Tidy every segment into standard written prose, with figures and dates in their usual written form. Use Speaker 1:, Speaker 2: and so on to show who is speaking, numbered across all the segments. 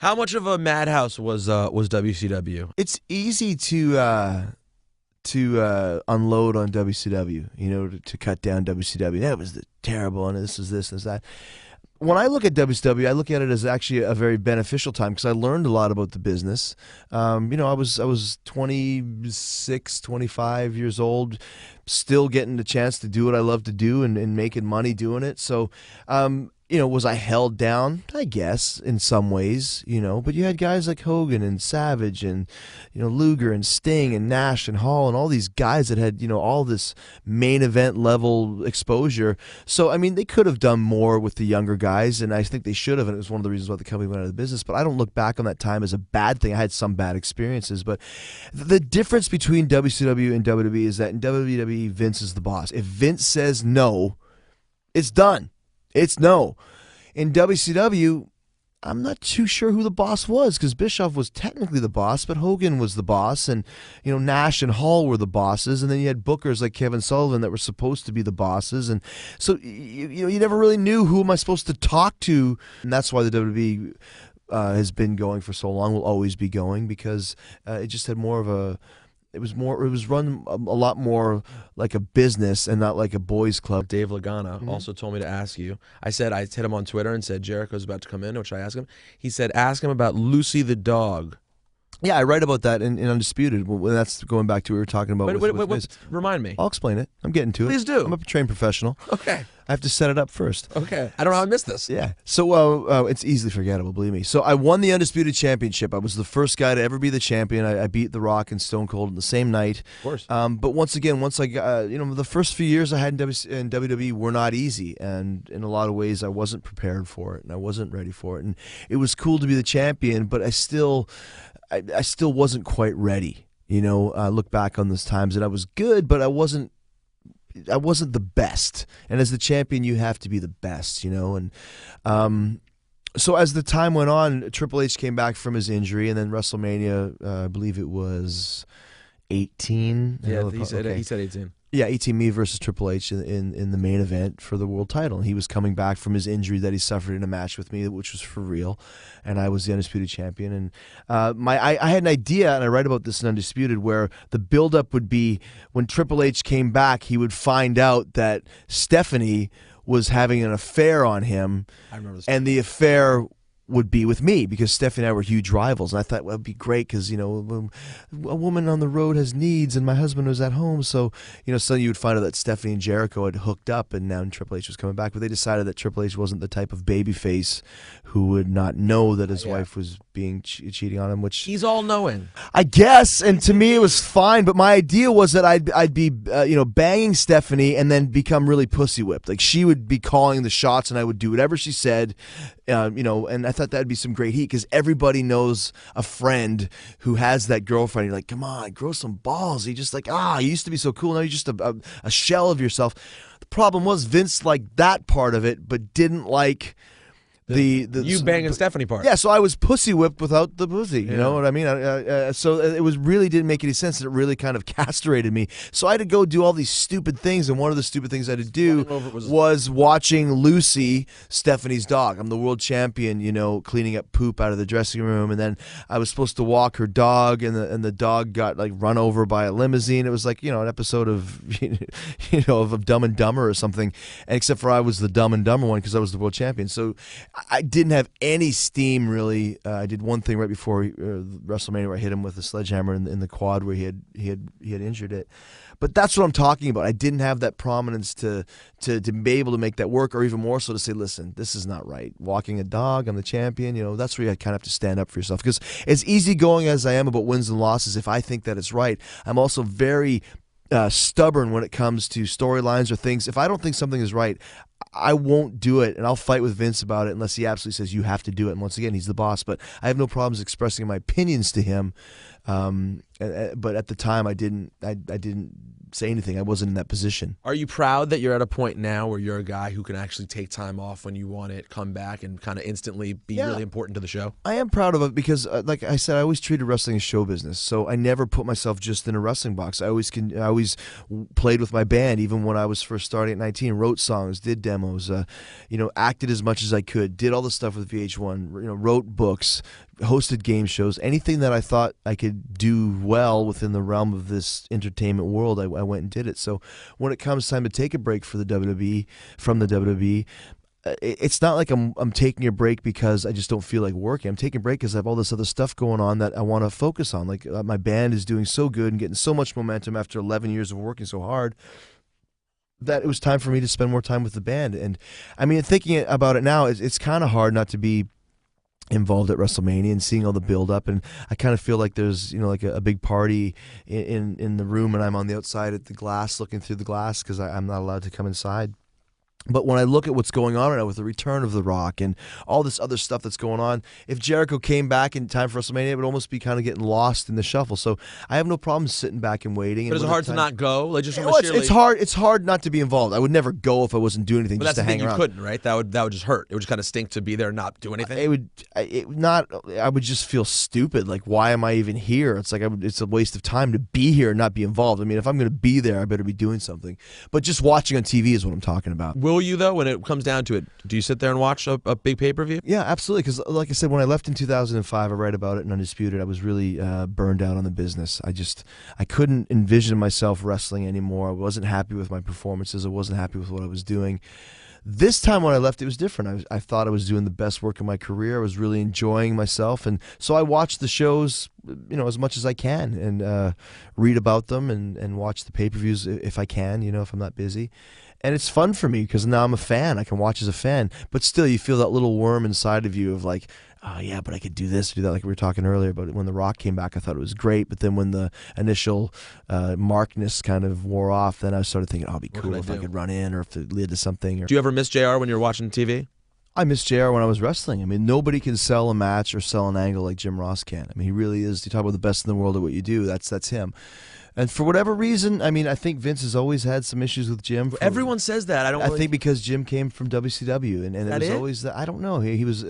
Speaker 1: How much of a madhouse was WCW?
Speaker 2: It's easy to unload on WCW, to cut down WCW. That was terrible, and this is this and that. When I look at WCW, I look at it as actually a very beneficial time because I learned a lot about the business. I was 26, 25 years old, still getting the chance to do what I love to do and making money doing it. So, was I held down? I guess in some ways, but you had guys like Hogan and Savage and, Luger and Sting and Nash and Hall and all these guys that had, all this main event level exposure. So, I mean, they could have done more with the younger guys, and I think they should have, and it was one of the reasons why the company went out of the business. But I don't look back on that time as a bad thing. I had some bad experiences, but the difference between WCW and WWE is that in WWE, Vince is the boss. If Vince says no, it's done. It's no. In WCW, I'm not too sure who the boss was because Bischoff was technically the boss, but Hogan was the boss, and Nash and Hall were the bosses, and then you had bookers like Kevin Sullivan that were supposed to be the bosses, and so you never really knew who am I supposed to talk to, and that's why the WWE has been going for so long, will always be going, because it just had more of a. It was run a lot more like a business and not like a boys club.
Speaker 1: Dave Lagana also told me to ask you. I hit him on Twitter and said Jericho's about to come in, which I asked him. He said, ask him about Lucy the dog.
Speaker 2: Yeah, I write about that in Undisputed. Well, that's going back to what we were talking about.
Speaker 1: Wait, remind me.
Speaker 2: I'll explain it. I'm getting to it.
Speaker 1: Please do.
Speaker 2: I'm a trained professional.
Speaker 1: Okay.
Speaker 2: I have to set it up first.
Speaker 1: Okay. I don't know how I missed this.
Speaker 2: Yeah. So it's easily forgettable, believe me. So I won the Undisputed Championship. I was the first guy to ever be the champion. I beat The Rock and Stone Cold in the same night.
Speaker 1: Of course.
Speaker 2: But once I got, the first few years I had in WWE were not easy. And in a lot of ways, I wasn't prepared for it and I wasn't ready for it. And it was cool to be the champion, but I still wasn't quite ready. I look back on those times and I was good, but I wasn't the best. And as the champion, you have to be the best, And so as the time went on, Triple H came back from his injury, and then WrestleMania, I believe it was 18.
Speaker 1: Yeah, he said 18.
Speaker 2: Yeah, 18, me versus Triple H in the main event for the world title. He was coming back from his injury that he suffered in a match with me, which was for real, and I was the Undisputed Champion. And I had an idea, and I write about this in Undisputed, where the build-up would be when Triple H came back, he would find out that Stephanie was having an affair on him,
Speaker 1: I remember this.
Speaker 2: And the affair would be with me because Stephanie and I were huge rivals, and I thought, well, it'd be great because a woman on the road has needs, and my husband was at home, so suddenly you would find out that Stephanie and Jericho had hooked up, and now Triple H was coming back. But they decided that Triple H wasn't the type of babyface who would not know that his wife was being cheating on him, which
Speaker 1: he's all knowing,
Speaker 2: I guess. And to me, it was fine. But my idea was that I'd be banging Stephanie and then become really pussy whipped. Like she would be calling the shots, and I would do whatever she said. And I thought that'd be some great heat because everybody knows a friend who has that girlfriend. You're like, come on, grow some balls. You just you used to be so cool. Now you're just a shell of yourself. The problem was Vince liked that part of it, but didn't like the
Speaker 1: you banging Stephanie part.
Speaker 2: Yeah, so I was pussy whipped without the pussy. You know what I mean? So it really didn't make any sense. And it really kind of castrated me. So I had to go do all these stupid things. And one of the stupid things I had to do was watching Lucy, Stephanie's dog. I'm the world champion, cleaning up poop out of the dressing room. And then I was supposed to walk her dog, and the dog got run over by a limousine. It was like, an episode of, of Dumb and Dumber or something. And except for I was the Dumb and Dumber one because I was the world champion. So I didn't have any steam, really. I did one thing right before WrestleMania where I hit him with a sledgehammer in the quad where he had injured it. But that's what I'm talking about. I didn't have that prominence to be able to make that work, or even more so to say, listen, this is not right. Walking a dog, I'm the champion. That's where you kind of have to stand up for yourself. Because as easygoing as I am about wins and losses, if I think that it's right, I'm also very stubborn when it comes to storylines or things. If I don't think something is right, I won't do it, and I'll fight with Vince about it unless he absolutely says you have to do it. And once again, he's the boss, but I have no problems expressing my opinions to him. But at the time, I didn't say anything. I wasn't in that position.
Speaker 1: Are you proud that you're at a point now where you're a guy who can actually take time off when you want it, come back, and kind of instantly be really important to the show?
Speaker 2: I am proud of it because, like I said, I always treated wrestling as show business. So I never put myself just in a wrestling box. I always played with my band, even when I was first starting at 19. Wrote songs, did demos, acted as much as I could, did all the stuff with VH1. Wrote books. hosted game shows. Anything that I thought I could do well within the realm of this entertainment world, I went and did it. So when it comes time to take a break for the WWE, from the WWE, it's not like I'm taking a break because I just don't feel like working. I'm taking a break because I have all this other stuff going on that I want to focus on. Like my band is doing so good and getting so much momentum after 11 years of working so hard that it was time for me to spend more time with the band. And I mean, thinking about it now, it's kind of hard not to be involved at WrestleMania and seeing all the build up, and I kind of feel like there's like a big party in the room, and I'm on the outside at the glass looking through the glass because I'm not allowed to come inside. But when I look at what's going on right now with the return of The Rock and all this other stuff that's going on, if Jericho came back in time for WrestleMania, it would almost be kind of getting lost in the shuffle. So I have no problem sitting back and waiting.
Speaker 1: But is it hard to not go? Like just
Speaker 2: it's hard. It's hard not to be involved. I would never go if I wasn't doing anything.
Speaker 1: But
Speaker 2: just
Speaker 1: that's
Speaker 2: to
Speaker 1: the thing,
Speaker 2: hang around.
Speaker 1: you couldn't, right? That would just hurt. It would just kind of stink to be there and not do anything.
Speaker 2: I would just feel stupid. Like, why am I even here? It's like it's a waste of time to be here and not be involved. I mean, if I'm going to be there, I better be doing something. But just watching on TV is what I'm talking about.
Speaker 1: Will you though? When it comes down to it, do you sit there and watch a big pay-per-view?
Speaker 2: Yeah, absolutely. Because like I said, when I left in 2005, I write about it in Undisputed. I was really burned out on the business. I couldn't envision myself wrestling anymore. I wasn't happy with my performances. I wasn't happy with what I was doing. This time when I left, it was different. I thought I was doing the best work of my career. I was really enjoying myself, and so I watched the shows, as much as I can, and read about them and watch the pay-per-views if I can, if I'm not busy. And it's fun for me because now I'm a fan. I can watch as a fan, but still, you feel that little worm inside of you of like, oh yeah, but I could do this, do that, like we were talking earlier. But when The Rock came back, I thought it was great. But then when the initial markness kind of wore off, then I started thinking, oh, it'd be cool if I could run in or if it led to something.
Speaker 1: Do you ever miss JR when you're watching TV?
Speaker 2: I miss JR when I was wrestling. I mean, nobody can sell a match or sell an angle like Jim Ross can. I mean, he really is. You talk about the best in the world at what you do. That's him. And for whatever reason, I mean, I think Vince has always had some issues with Jim.
Speaker 1: Everyone says that. I
Speaker 2: think because Jim came from WCW, and it was always I don't know. He was,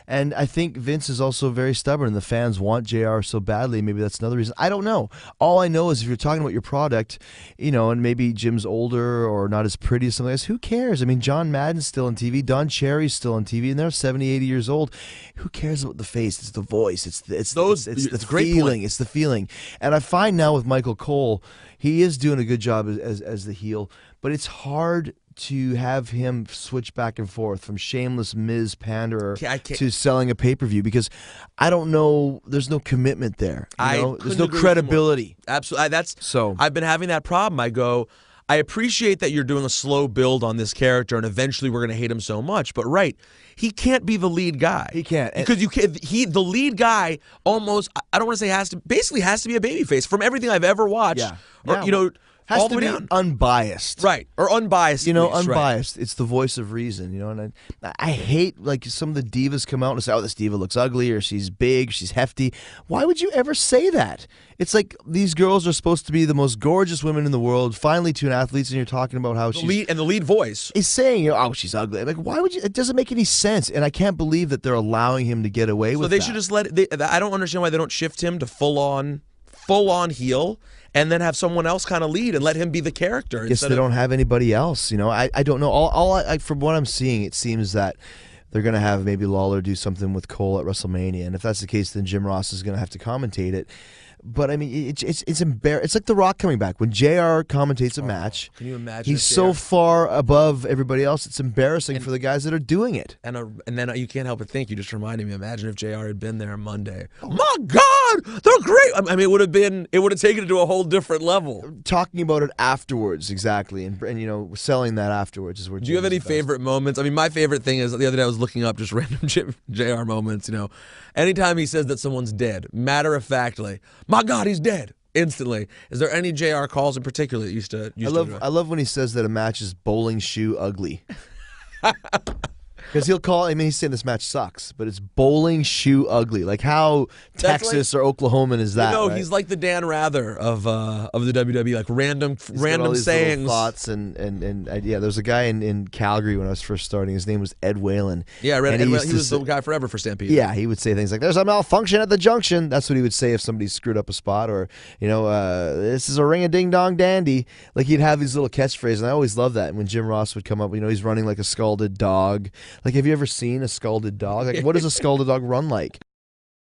Speaker 2: and I think Vince is also very stubborn. The fans want JR so badly. Maybe that's another reason. I don't know. All I know is if you're talking about your product, and maybe Jim's older or not as pretty as something else, who cares? I mean, John Madden's still on TV. Don Cherry's still on TV, and they're 70, 80 years old. Who cares about the face? It's the voice. It's the feeling. It's the feeling. And I find now with Michael Cole, he is doing a good job as the heel, but it's hard to have him switch back and forth from shameless Miz panderer to selling a pay-per-view because I don't know, there's no commitment there. There's no credibility.
Speaker 1: Absolutely. I've been having that problem. I appreciate that you're doing a slow build on this character, and eventually we're going to hate him so much. But he can't be the lead guy.
Speaker 2: He can't
Speaker 1: because the lead guy almost. I don't want to say has to be a babyface from everything I've ever watched.
Speaker 2: Yeah. Has to be unbiased,
Speaker 1: right? Or unbiased,
Speaker 2: unbiased.
Speaker 1: Right.
Speaker 2: It's the voice of reason, And I hate like some of the divas come out and say, "Oh, this diva looks ugly," or "She's big, she's hefty." Why would you ever say that? It's like these girls are supposed to be the most gorgeous women in the world. Finally, to an athlete, and you're talking about how
Speaker 1: the lead voice
Speaker 2: is saying, "Oh, she's ugly." Like, why would you? It doesn't make any sense, and I can't believe that they're allowing him to get away with that.
Speaker 1: So they should just I don't understand why they don't shift him to full on heel. And then have someone else kind of lead and let him be the character.
Speaker 2: I guess they don't have anybody else. I don't know. From what I'm seeing, it seems that they're going to have maybe Lawler do something with Cole at WrestleMania. And if that's the case, then Jim Ross is going to have to commentate it. But I mean, it's embarrassing. It's like The Rock coming back when JR commentates a match.
Speaker 1: Can you imagine?
Speaker 2: He's so far above everybody else. It's embarrassing for the guys that are doing it.
Speaker 1: And then you can't help but think. You just reminded me. Imagine if JR had been there on Monday. My God, they're great. I mean, it would have taken it to a whole different level.
Speaker 2: Talking about it afterwards, exactly, and selling that afterwards is where.
Speaker 1: Do you have any favorite moments? I mean, my favorite thing is the other day I was looking up just random JR moments. Anytime he says that someone's dead, matter of factly. My God, he's dead instantly. Is there any JR calls in particular that used to?
Speaker 2: I love when he says that a match is bowling shoe ugly. Because he'll call. I mean, he's saying this match sucks, but it's bowling shoe ugly. Like how Texas or Oklahoman is that? Right?
Speaker 1: He's like the Dan Rather of the WWE. Like random sayings,
Speaker 2: thoughts, and yeah. There was a guy in Calgary when I was first starting. His name was Ed Whalen.
Speaker 1: Yeah, I read. He was the guy forever for Stampede.
Speaker 2: Yeah, he would say things like, "There's a malfunction at the junction." That's what he would say if somebody screwed up a spot, or this is a ring a ding dong dandy. Like he'd have these little catchphrases, and I always loved that. And when Jim Ross would come up, he's running like a scalded dog. Like, have you ever seen a scalded dog? Like, what does a scalded dog run like?